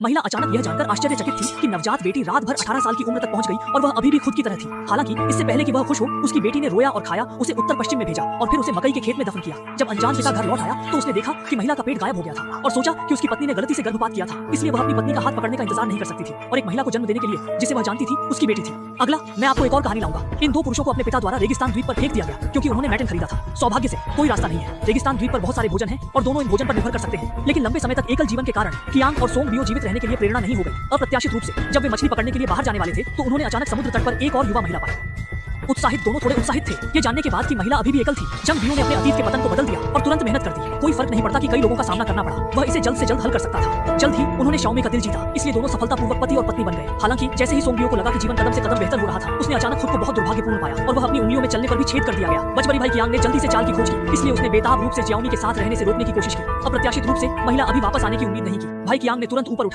महिला अचानक यह जानकर आश्चर्यचकित थी कि नवजात बेटी रात भर 18 साल की उम्र तक पहुंच गई और वह अभी भी खुद की तरह थी। हालांकि इससे पहले कि वह खुश हो, उसकी बेटी ने रोया और खाया, उसे उत्तर पश्चिम में भेजा और फिर उसे मकई के खेत में दफन किया। जब अनजान पिता घर लौट आया तो उसने देखा कि महिला का पेट गायब हो गया था और सोचा कि उसकी पत्नी ने गलती से गर्भपात किया था, इसलिए वह अपनी पत्नी का हाथ पकड़ने का इंतजार नहीं कर सकती थी और एक महिला को जन्म देने के लिए जिसे वह जानती थी उसकी बेटी थी। अगला मैं आपको एक और कहानी लाऊंगा। इन दो पुरुषों को अपने पिता द्वारा रेगिस्तान द्वीप पर फेंक दिया गया क्योंकि उन्होंने मैटन खरीदा था। सौभाग्य से कोई रास्ता नहीं है। रेगिस्तान द्वीप पर बहुत सारे भोजन है और दोनों इन भोजन पर निर्भर कर सकते हैं, लेकिन लंबे समय तक एकल जीवन के कारण कियांग और सोंग बियो जीवित रहने के लिए प्रेरणा नहीं हो गई। अप्रत्याशित रूप से जब वे मछली पकड़ने के लिए बाहर जाने वाले थे तो उन्होंने अचानक समुद्र तट पर एक और युवा महिला पाई। उत्साहित दोनों थोड़े उत्साहित थे ये जानने के बाद कि महिला अभी भी एकल थी। जंग बियो ने अपने अतीत के पतन को बदल दिया और तुरंत मेहनत कर दी। कोई फर्क नहीं पड़ता कि कई लोगों का सामना करना पड़ा, वह इसे जल्द से जल्द हल कर सकता था। जल्द ही उन्होंने शाओमी का दिल जीता, इसलिए दोनों सफलतापूर्वक पति और पत्नी बन गए। हालांकि जैसे ही सोंग बियो को लगा कि जीवन कदम से कदम बेहतर हो रहा था, उसने अचानक खुद को बहुत दुर्भाग्यपूर्ण पाया और वह अपनी उंगलियों में चलने पर भी छेद कर दिया गया। बचपनी भाई कियांग ने जल्दी से चाल की खोज की, इसलिए उसने बेताब रूप से जियाओमी के साथ रहने से रोकने की कोशिश की। अप्रत्याशित रूप से महिला अभी वापस आने की उम्मीद नहीं की। भाई कियांग ने तुरंत ऊपर उठा